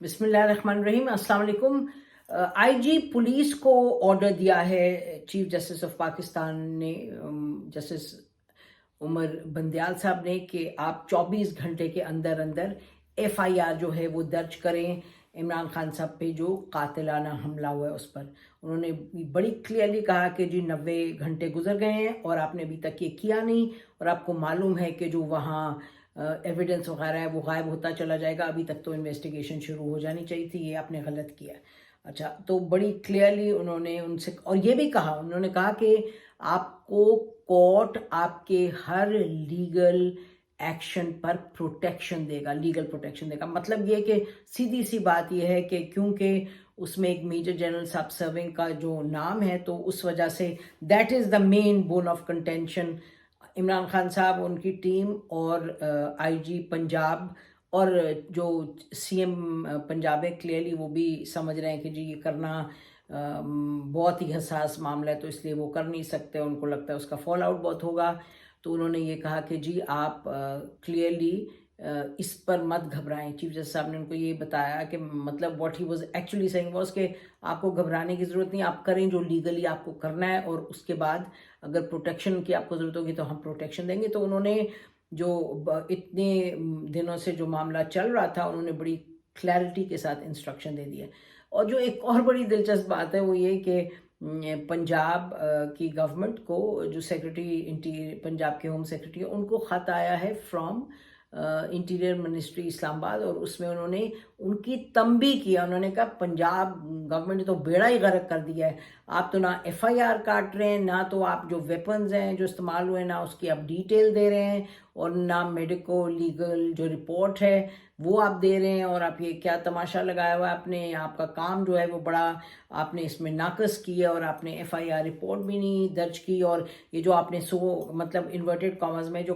बिस्मिल्लाहिर्रहमानिर्रहीम। अस्सलाम वालेकुम। आईजी पुलिस को ऑर्डर दिया है चीफ जस्टिस ऑफ पाकिस्तान ने, जस्टिस उमर बंदयाल साहब ने, कि आप 24 घंटे के अंदर अंदर एफआईआर जो है वो दर्ज करें इमरान खान साहब पे जो कातिलाना हमला हुआ है उस पर। उन्होंने बड़ी क्लियरली कहा कि जी 90 घंटे गुजर गए हैं और आपने अभी तक ये किया नहीं, और आपको मालूम है कि जो वहाँ एविडेंस वगैरह है वो गायब होता चला जाएगा, अभी तक तो इन्वेस्टिगेशन शुरू हो जानी चाहिए थी, ये आपने गलत किया। अच्छा, तो बड़ी क्लियरली उन्होंने उनसे और ये भी कहा, उन्होंने कहा कि आपको कोर्ट आपके हर लीगल एक्शन पर प्रोटेक्शन देगा, लीगल प्रोटेक्शन देगा। मतलब ये कि सीधी सी बात ये है कि क्योंकि उसमें एक मेजर जनरल साहब सर्विंग का जो नाम है, तो उस वजह say that is the main bone of contention. Imran Khan साहब, उनकी टीम और आईजी पंजाब और जो सीएम पंजाब है, क्लियरली वो भी समझ रहे हैं कि जी ये करना बहुत ही हसास मामला है, तो इसलिए वो कर नहीं सकते, उनको लगता है उसका फॉल आउट बहुत होगा। तो उन्होंने ये कहा कि जी आप क्लियरली इस पर मत घबराएं। चीफ जस्टिस साहब ने उनको ये बताया कि मतलब what he was actually saying was कि आपको घबराने की ज़रूरत नहीं, आप करें जो लीगली आपको करना है, और उसके बाद अगर प्रोटेक्शन की आपको ज़रूरत होगी तो हम प्रोटेक्शन देंगे। तो उन्होंने जो इतने दिनों से जो मामला चल रहा था, उन्होंने बड़ी क्लैरिटी के साथ इंस्ट्रक्शन दे दिए। और जो एक और बड़ी दिलचस्प बात है वो ये कि पंजाब की गवर्नमेंट को, जो सेक्रेटरी इंटीरियर पंजाब के होम सेक्रेटरी, उनको ख़त आया है फ्रॉम इंटीरियर मिनिस्ट्री इस्लामाबाद, और उसमें उन्होंने उनकी तंबीह किया। उन्होंने कहा पंजाब गवर्नमेंट ने तो बेड़ा ही गर्क कर दिया है, आप तो ना एफआईआर काट रहे हैं, ना तो आप जो वेपन्स हैं जो इस्तेमाल हुए ना उसकी आप डिटेल दे रहे हैं, और ना मेडिको लीगल जो रिपोर्ट है वो आप दे रहे हैं, और आप ये क्या तमाशा लगाया हुआ है आपने, आपका काम जो है वो बड़ा आपने इसमें नाकस किया, और आपने एफआईआर रिपोर्ट भी नहीं दर्ज की, और ये जो आपने मतलब इन्वर्टेड कॉमर्स में जो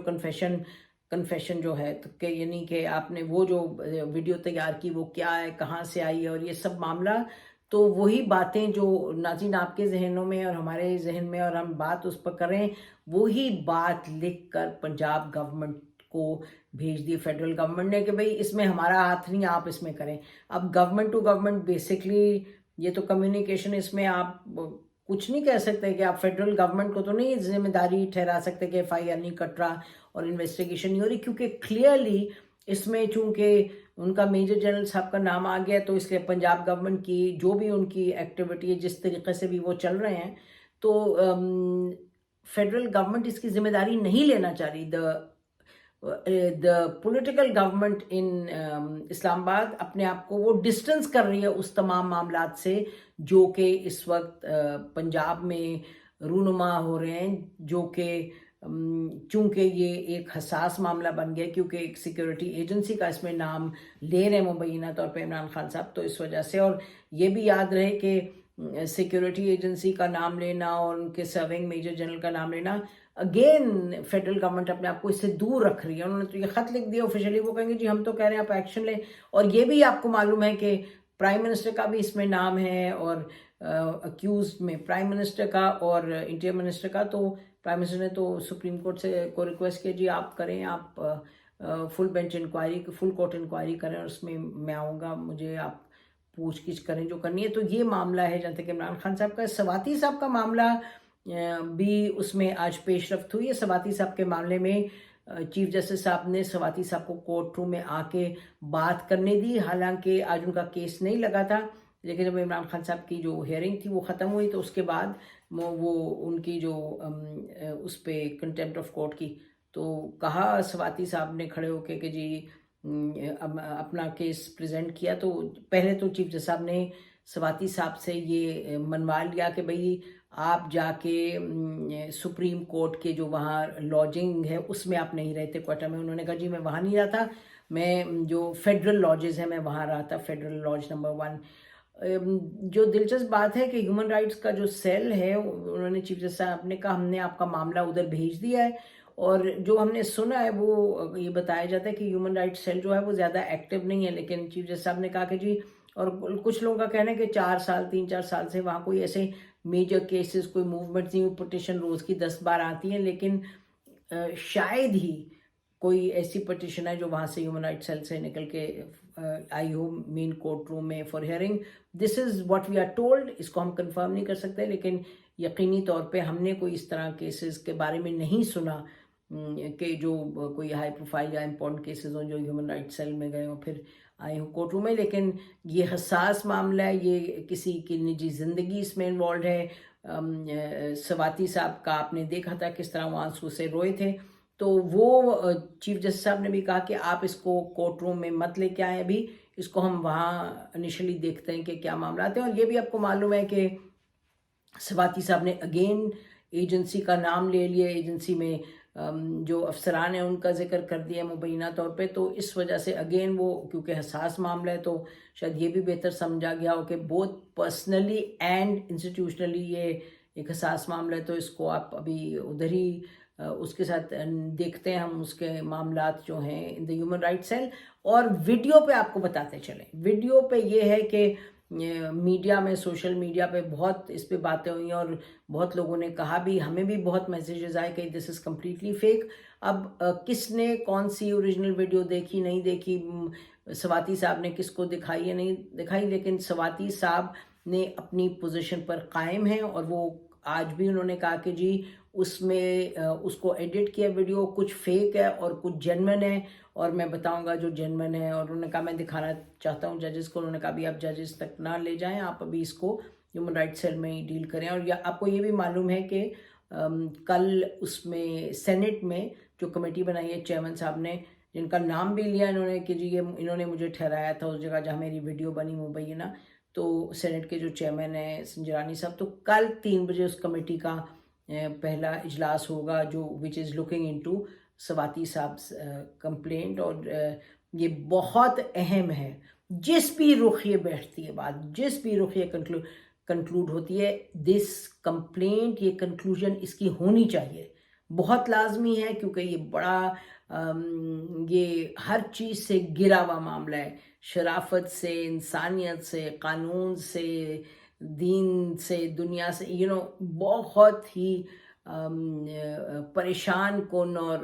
कन्फेशन जो है, तो यानी कि आपने वो जो वीडियो तैयार की वो क्या है, कहाँ से आई है, और ये सब मामला, तो वही बातें जो नाज़रीन आपके जहनों में और हमारे जहन में, और हम बात उस पर करें, वही बात लिख कर पंजाब गवर्नमेंट को भेज दी फेडरल गवर्नमेंट ने कि भाई इसमें हमारा हाथ नहीं, आप इसमें करें। अब गवर्नमेंट टू गवर्नमेंट बेसिकली ये तो कम्युनिकेशन, इसमें आप कुछ नहीं कह सकते कि आप फेडरल गवर्नमेंट को तो नहीं जिम्मेदारी ठहरा सकते कि एफआईआर नहीं कट रहा और इन्वेस्टिगेशन नहीं हो रही, क्योंकि क्लियरली इसमें चूंकि उनका मेजर जनरल साहब का नाम आ गया, तो इसलिए पंजाब गवर्नमेंट की जो भी उनकी एक्टिविटी है, जिस तरीके से भी वो चल रहे हैं, तो फेडरल गवर्नमेंट इसकी जिम्मेदारी नहीं लेना चाह रही। The political government in Islamabad अपने आप को वो डिस्टेंस कर रही है उस तमाम मामलात से जो कि इस वक्त पंजाब में रूनुमा हो रहे हैं, जो कि चूंकि ये एक हसास मामला बन गया, क्योंकि एक सिक्योरिटी एजेंसी का इसमें नाम ले रहे हैं मुबैना तौर पे इमरान खान साहब, तो इस वजह से। और ये भी याद रहे कि सिक्योरिटी एजेंसी का नाम लेना और उनके सर्विंग मेजर जनरल का नाम लेना, अगेन फेडरल गवर्नमेंट अपने आप को इससे दूर रख रही है। उन्होंने तो ये खत लिख दिया ऑफिशियली, वो कहेंगे जी हम तो कह रहे हैं आप एक्शन लें। और ये भी आपको मालूम है कि प्राइम मिनिस्टर का भी इसमें नाम है, और अक्यूज में प्राइम मिनिस्टर का और इंटीरियर मिनिस्टर का। तो प्राइम मिनिस्टर ने तो सुप्रीम कोर्ट से को रिक्वेस्ट किया, जी आप करें, आप full bench inquiry, full court inquiry करें, और उसमें मैं आऊँगा, मुझे आप पूछगिछ करें जो करनी है। तो ये मामला है जहाँ तक इमरान खान साहब का। सवाती साहब का मामला भी उसमें आज पेशरफ्त हुई है। सवाती साहब के मामले में चीफ जस्टिस साहब ने सवाती साहब को कोर्ट रूम में आके बात करने दी, हालांकि आज उनका केस नहीं लगा था, लेकिन जब इमरान खान साहब की जो हियरिंग थी वो ख़त्म हुई, तो उसके बाद वो उनकी जो उस पर कंटेम्प्ट ऑफ कोर्ट की, तो कहा सवाती साहब ने खड़े होके कि जी अपना केस प्रेजेंट किया। तो पहले तो चीफ जस्टिस साहब ने सवाती साहब से ये मनवा लिया कि भाई आप जाके सुप्रीम कोर्ट के जो वहाँ लॉजिंग है उसमें आप नहीं रहते क्वार्टर में। उन्होंने कहा जी मैं वहाँ नहीं रहा था, मैं जो फेडरल लॉजेस हैं मैं वहाँ रहा था, फेडरल लॉज नंबर 1। जो दिलचस्प बात है कि ह्यूमन राइट्स का जो सेल है, उन्होंने चीफ जस्टिस साहब ने कहा हमने आपका मामला उधर भेज दिया है, और जो हमने सुना है वो ये बताया जाता है कि ह्यूमन राइट्स सेल जो है वो ज़्यादा एक्टिव नहीं है। लेकिन चीफ जस्टिस साहब ने कहा कि जी, और कुछ लोगों का कहना है कि 3-4 साल से वहाँ कोई ऐसे मेजर केसेस, कोई मूवमेंट नहीं हुई, पिटिशन रोज़ की 10 बार आती हैं, लेकिन शायद ही کوئی ایسی پٹیشن ہے جو وہاں سے ہیومن رائٹ سیل سے نکل کے آئی ہو مین کورٹ روم میں for hearing. This is what we are told. اس کو ہم کنفرم نہیں کر سکتے، لیکن یقینی طور پہ ہم نے کوئی اس طرح کیسز کے بارے میں نہیں سنا کہ جو کوئی ہائی پروفائل یا امپورٹنٹ کیسز ہوں جو ہیومن رائٹ سیل میں گئے ہوں پھر آئے ہوں کورٹ روم میں. لیکن یہ حساس معاملہ ہے، یہ کسی کی نجی زندگی اس میں انوالوڈ ہے. سواتی صاحب کا آپ نے دیکھا تھا کس طرح وہ آنسو سے روئے تھے. تو وہ چیف جسٹس صاحب نے بھی کہا کہ آپ اس کو کورٹ روم میں مت لے کے آئیں، ابھی اس کو ہم وہاں انیشلی دیکھتے ہیں کہ کیا معاملات ہیں. اور یہ بھی آپ کو معلوم ہے کہ سواتی صاحب نے اگین ایجنسی کا نام لے لیا، ایجنسی میں جو افسران ہیں ان کا ذکر کر دیا مبینہ طور پہ. تو اس وجہ سے اگین وہ کیونکہ حساس معاملہ ہے تو شاید یہ بھی بہتر سمجھا گیا ہو کہ بہت پرسنلی اینڈ انسٹیٹیوشنلی یہ ایک حساس معاملہ ہے، تو اس کو آپ ابھی ادھر ہی اس کے ساتھ دیکھتے ہیں ہم اس کے معاملات جو ہیں ان دا ہیومن رائٹ سیل. اور ویڈیو پہ آپ کو بتاتے چلیں، ویڈیو پہ یہ ہے کہ میڈیا میں سوشل میڈیا پہ بہت اس پہ باتیں ہوئی ہیں اور بہت لوگوں نے کہا بھی، ہمیں بھی بہت میسیجز آئے کہ دس از کمپلیٹلی فیک. اب کس نے کون سی اوریجنل ویڈیو دیکھی نہیں دیکھی، سواتی صاحب نے کس کو دکھائی یا نہیں دکھائی، لیکن سواتی صاحب نے اپنی پوزیشن پر قائم ہیں اور وہ آج بھی انہوں نے کہا کہ جی اس میں اس کو ایڈٹ کیا ویڈیو کچھ فیک ہے اور کچھ جینوین ہے، اور میں بتاؤں گا جو جینوین ہے. اور انہوں نے کہا میں دکھانا چاہتا ہوں ججز کو. انہوں نے کہا بھی آپ ججز تک نہ لے جائیں، آپ ابھی اس کو ہیومن رائٹ سیل میں ہی ڈیل کریں. اور آپ کو یہ بھی معلوم ہے کہ کل اس میں سینٹ میں جو کمیٹی بنائی ہے چیئرمین صاحب نے، جن کا نام بھی لیا انہوں نے کہ جی یہ انہوں نے مجھے ٹھہرایا تھا اس جگہ جہاں میری ویڈیو بنی مبینہ، تو سینٹ کے جو چیئرمین ہیں سنجرانی صاحب، تو کل 3 بجے اس کمیٹی کا پہلا اجلاس ہوگا جو وچ از لوکنگ انٹو سواتی صاحب کمپلینٹ. اور یہ بہت اہم ہے، جس بھی رخ یہ بیٹھتی ہے بات، جس بھی رخ یہ کنکلوڈ ہوتی ہے، دس کمپلینٹ، یہ کنکلوژن اس کی ہونی چاہیے، بہت لازمی ہے. کیونکہ یہ بڑا یہ ہر چیز سے گرا ہوا معاملہ ہے، شرافت سے، انسانیت سے، قانون سے، دین سے، دنیا سے، بہت ہی پریشان کن. اور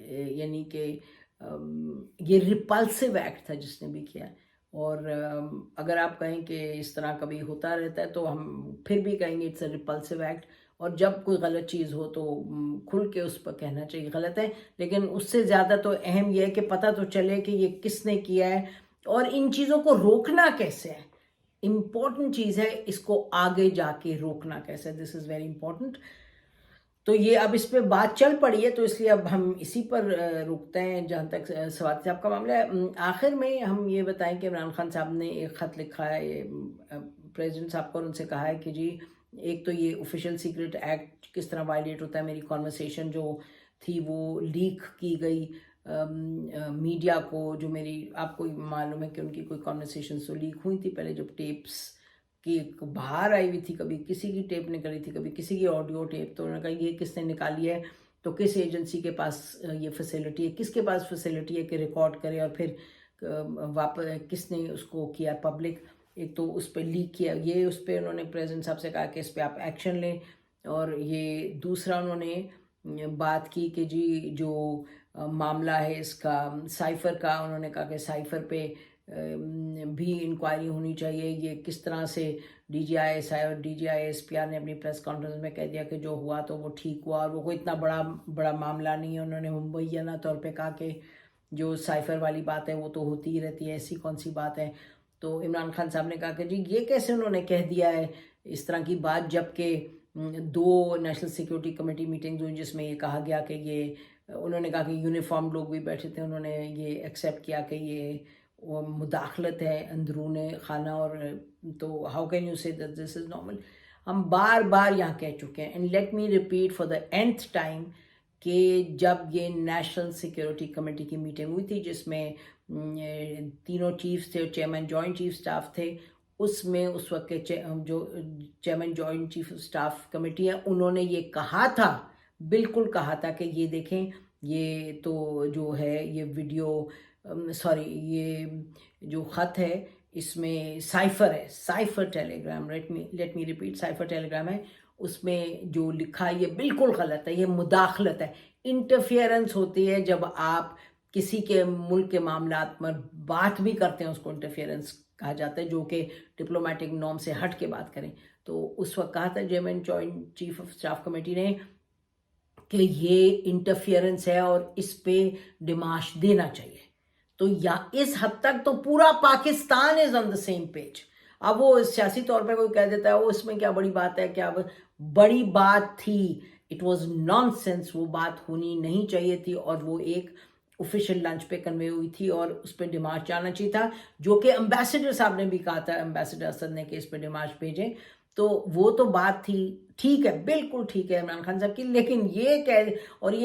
یعنی کہ یہ ریپلسو ایکٹ تھا جس نے بھی کیا. اور اگر آپ کہیں کہ اس طرح کبھی ہوتا رہتا ہے تو ہم پھر بھی کہیں گے اٹس اے ریپلسو ایکٹ. اور جب کوئی غلط چیز ہو تو کھل کے اس پر کہنا چاہیے غلط ہے، لیکن اس سے زیادہ تو اہم یہ ہے کہ پتہ تو چلے کہ یہ کس نے کیا ہے اور ان چیزوں کو روکنا کیسے ہے. امپورٹنٹ چیز ہے اس کو آگے جا کے روکنا کیسے، دس از ویری امپورٹنٹ. تو یہ اب اس پہ بات چل پڑی ہے تو اس لیے اب ہم اسی پر رکتے ہیں جہاں تک سواتی صاحب کا معاملہ ہے. آخر میں ہم یہ بتائیں کہ عمران خان صاحب نے ایک خط لکھا ہے پریزیڈنٹ صاحب کو اور ان سے کہا ہے کہ جی ایک تو یہ آفیشیل سیکرٹ ایکٹ کس طرح وائلیٹ ہوتا ہے. میری کانورسیشن جو تھی وہ لیک کی گئی میڈیا کو، جو میری آپ کو معلوم ہے کہ ان کی کوئی کانورسیشن تو لیک ہوئی تھی پہلے جب ٹیپس کی باہر آئی ہوئی تھی، کبھی کسی کی ٹیپ نکلی تھی، کبھی کسی کی آڈیو ٹیپ. تو انہوں نے کہا یہ کس نے نکالی ہے، تو کس ایجنسی کے پاس یہ فیسلٹی ہے، کس کے پاس فیسلٹی ہے کہ ریکارڈ کرے اور پھر واپس کس نے اس کو کیا پبلک. ایک تو اس پہ لیک کیا، یہ اس پہ انہوں نے پریزیڈنٹ صاحب سے کہا کہ اس پہ آپ ایکشن لیں. اور یہ دوسرا انہوں نے بات کی کہ جی جو معاملہ ہے اس کا سائفر کا، انہوں نے کہا کہ سائفر پہ بھی انکوائری ہونی چاہیے. یہ کس طرح سے D G I S I اور D G I S P R نے اپنی پریس کانفرنس میں کہہ دیا کہ جو ہوا تو وہ ٹھیک ہوا اور وہ کوئی اتنا بڑا معاملہ نہیں ہے. انہوں نے مبینہ طور پہ کہا کہ جو سائفر والی بات ہے وہ تو ہوتی ہی رہتی ہے، ایسی کون سی بات ہے. تو عمران خان صاحب نے کہا کہ جی یہ کیسے انہوں نے کہہ دیا ہے اس طرح کی بات، جب کہ 2 نیشنل سیکیورٹی کمیٹی میٹنگز ہوئی جس میں یہ کہا گیا کہ یہ، انہوں نے کہا کہ یونیفارم لوگ بھی بیٹھے تھے، انہوں نے یہ ایکسیپٹ کیا کہ یہ مداخلت ہے اندرون خانہ. اور تو ہاؤ کین یو سے دیٹ دس از نارمل. ہم بار بار یہاں کہہ چکے ہیں and let me repeat for the nth time کہ جب یہ نیشنل سیکیورٹی کمیٹی کی میٹنگ ہوئی تھی جس میں 3 چیفز تھے، چیئرمین جوائنٹ چیف سٹاف تھے، اس میں اس وقت کے جو chairman joint chief staff committee ہے انہوں نے یہ کہا تھا، بالکل کہا تھا کہ یہ دیکھیں یہ تو جو ہے یہ ویڈیو یہ جو خط ہے اس میں سائفر ہے، cipher telegram, let me repeat, cipher telegram ہے، اس میں جو لکھا ہے یہ بالکل غلط ہے، یہ مداخلت ہے. इंटरफियरेंस होती है जब आप किसी के मुल्क के मामलात में बात भी करते हैं, उसको इंटरफियरेंस कहा जाता है, जो कि डिप्लोमेटिक नॉर्म से हट के बात करें। तो उस वक्त कहा था JMN joint chief of staff committee ने कि ये इंटरफियरेंस है और इस पे डिमाश देना चाहिए। तो या इस हद तक तो पूरा Pakistan is on the same page. अब वो सियासी तौर पे कोई कह देता है वो इसमें क्या बड़ी बात है, क्या बड़ी बात थी, इट वाज नॉनसेंस, वो बात होनी नहीं चाहिए थी और वो एक ऑफिशियल लंच पे कन्वे हुई थी और उस पर डिमार्च जाना चाहिए था, जो कि एम्बेसडर साहब ने भी कहा था, एम्बेसडर असद ने, कि इस पर डिमार्च भेजें। तो वो तो बात थी, ठीक है, बिल्कुल ठीक है इमरान खान साहब की, लेकिन ये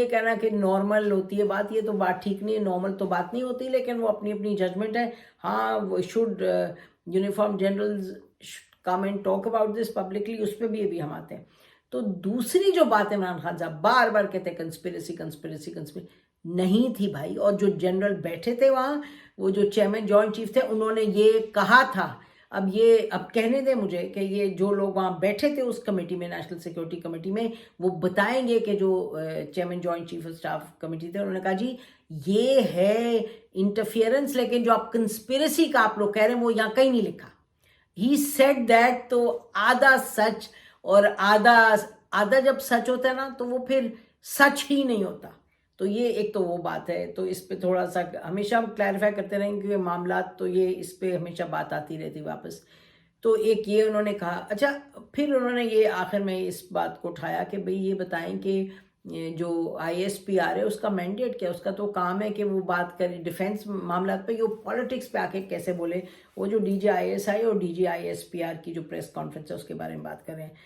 कहना कि नॉर्मल होती है बात, ये तो बात ठीक नहीं है, नॉर्मल तो बात नहीं होती, लेकिन वो अपनी अपनी जजमेंट है। हाँ, वो should uniform generals come and talk about this publicly, उस पर भी हम आते हैं। तो दूसरी जो बात इमरान खान साहब बार बार कहते हैं कंस्पिरेसी कंस्पिरेसी कंस्पिरेसी, नहीं थी भाई। और जो जनरल बैठे थे वहाँ, वो जो चेयरमैन जॉइंट चीफ थे, उन्होंने ये कहा था। अब कहने दें मुझे कि ये जो लोग वहाँ बैठे थे उस कमेटी में, नेशनल सिक्योरिटी कमेटी में, वो बताएंगे कि जो chairman joint chief of staff committee थे, उन्होंने कहा जी ये है इंटरफियरेंस, लेकिन जो आप कंस्पिरेसी का आप लोग कह रहे हैं वो यहाँ कहीं नहीं लिखा। He said that. तो आधा सच और आधा जब सच होता है ना, तो वो फिर सच ही नहीं होता। तो ये एक तो वो बात है। तो इस पे थोड़ा सा हमेशा हम क्लैरिफाई करते रहेंगे, क्योंकि मामला तो ये इस पे हमेशा बात आती रहती वापस। तो एक ये उन्होंने कहा। अच्छा, फिर उन्होंने ये आखिर में इस बात को उठाया कि भाई ये बताएं कि ये जो ISPR है उसका मैंडेट क्या है, उसका तो काम है कि वो बात करे डिफेंस मामला पे, वो पॉलिटिक्स पे आके कैसे बोले। वो जो DGISI और DGISPR की जो प्रेस कॉन्फ्रेंस है उसके बारे में बात कर रहे हैं।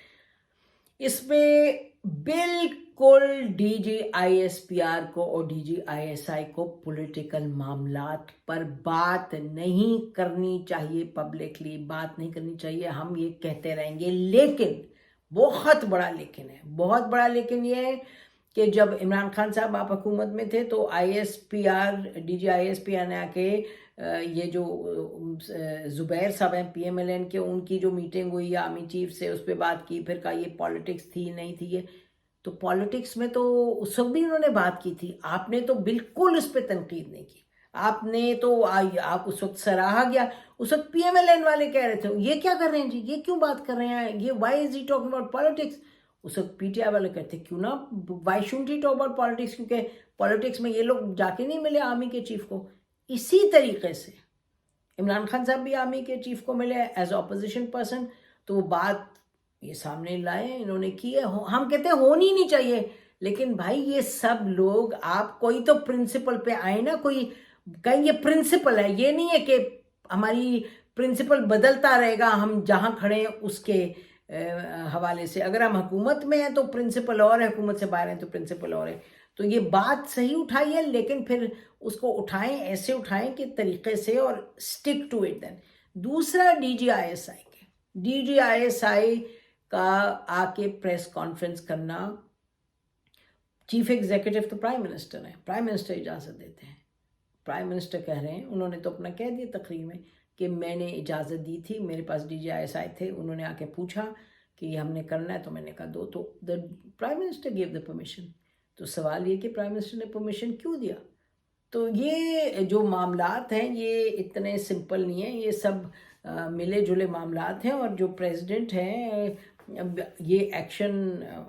इसमें बिल्कुल DGISPR को और DGISI को पॉलिटिकल मामलात पर बात नहीं करनी चाहिए, पब्लिकली बात नहीं करनी चाहिए। हम ये कहते रहेंगे, लेकिन बहुत बड़ा लेकिन है, बहुत बड़ा लेकिन ये है कि जब इमरान खान साहब आप हुकूमत में थे तो DGISPR ने आके ये जो जुबैर साहब हैं PMLN के, उनकी जो मीटिंग हुई आर्मी चीफ से, उस पर बात की, फिर कहा ये पॉलिटिक्स थी नहीं थी ये। तो पॉलिटिक्स में तो उस वक्त भी उन्होंने बात की थी, आपने तो बिल्कुल उस पर तनकीद नहीं की। आपने तो आप उस वक्त सराहा गया। उस वक्त PMLN वाले कह रहे थे ये क्या कर रहे हैं जी, ये क्यों बात कर रहे हैं, ये why is he talking about politics. उस वक्त PTI वाले कहते क्यों ना, why shouldn't he talk about politics, क्योंकि पॉलिटिक्स में ये लोग जाके नहीं मिले आर्मी के चीफ को। इसी तरीके से इमरान खान साहब भी आर्मी के चीफ को मिले एज ऑपोजिशन पर्सन, तो वो बात ये सामने लाए, इन्होंने की है। हम कहते हैं होनी नहीं चाहिए, लेकिन भाई ये सब लोग, आप कोई तो प्रिंसिपल पे आए ना, कोई कहीं ये प्रिंसिपल है, ये नहीं है कि हमारी प्रिंसिपल बदलता रहेगा हम जहां खड़े हैं उसके हवाले से। अगर हम हुकूमत में हैं तो प्रिंसिपल और है, हुकूमत से बाहर हैं तो प्रिंसिपल और है। तो ये बात सही उठाई है, लेकिन फिर उसको उठाएं, ऐसे उठाएं कि तरीके से, और स्टिक टू इट। देन दूसरा DGISI का आके प्रेस कॉन्फ्रेंस करना, चीफ एग्जीक्यूटिव तो प्राइम मिनिस्टर है, प्राइम मिनिस्टर इजाज़त देते हैं। प्राइम मिनिस्टर कह रहे हैं, उन्होंने तो अपना कह दिया तकरीर में कि मैंने इजाज़त दी थी, मेरे पास DGISI थे, उन्होंने आके पूछा कि ये हमने करना है, तो मैंने कहा दो, तो the prime minister give the permission. तो सवाल ये कि प्राइम मिनिस्टर ने परमिशन क्यों दिया। तो ये जो मामलात हैं ये इतने सिंपल नहीं है, ये सब मिले जुले मामलात हैं। और जो प्रेसिडेंट हैं, अब ये एक्शन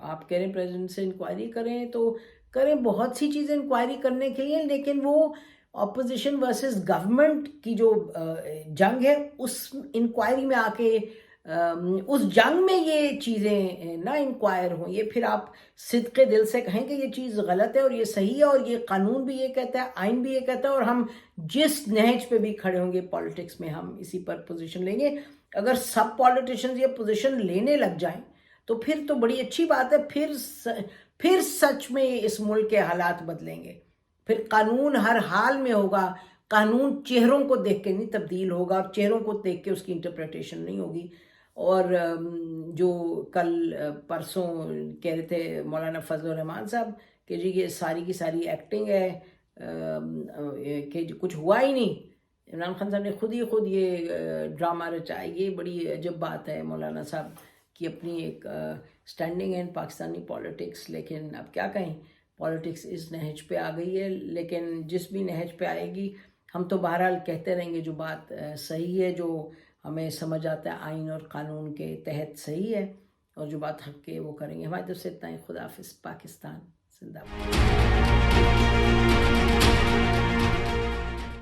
आप कह रहे हैं प्रेसिडेंट से इंक्वायरी करें तो करें, बहुत सी चीज़ें इंक्वायरी करने के लिए, लेकिन वो ऑपोजिशन वर्सेस गवर्नमेंट की जो जंग है उस इंक्वायरी में आके उस जंग में ये चीज़ें ना इंक्वायर हों। ये फिर आप सिद्क़े दिल से कहें कि ये चीज़ गलत है और ये सही है, और ये कानून भी ये कहता है, आइन भी ये कहता है, और हम जिस नहज पे भी खड़े होंगे पॉलिटिक्स में हम इसी पर पोजीशन लेंगे। अगर सब पॉलिटिशियंस ये पोजीशन लेने लग जाएं तो फिर तो बड़ी अच्छी बात है, फिर सच में इस मुल्क के हालात बदलेंगे। फिर कानून हर हाल में होगा, कानून चेहरों को देख के नहीं तब्दील होगा, चेहरों को देख के उसकी इंटरप्रिटेशन नहीं होगी। और जो कल परसों कह रहे थे मौलाना फजल रहमान साहब कि जी ये सारी की सारी एक्टिंग है, कि कुछ हुआ ही नहीं, इमरान खान साहब ने खुद ये ड्रामा रचा है। ये बड़ी अजब बात है मौलाना साहब की अपनी एक स्टैंडिंग है इन पाकिस्तानी पॉलिटिक्स, लेकिन अब क्या कहें, پالیٹکس اس نہج پہ آ گئی ہے، لیکن جس بھی نہج پہ آئے گی ہم تو بہرحال کہتے رہیں گے جو بات صحیح ہے، جو ہمیں سمجھ آتا ہے آئین اور قانون کے تحت صحیح ہے، اور جو بات حق کے وہ کریں گے. ہماری طرف سے اتنا ہی. خدا حافظ. پاکستان زندہ باد.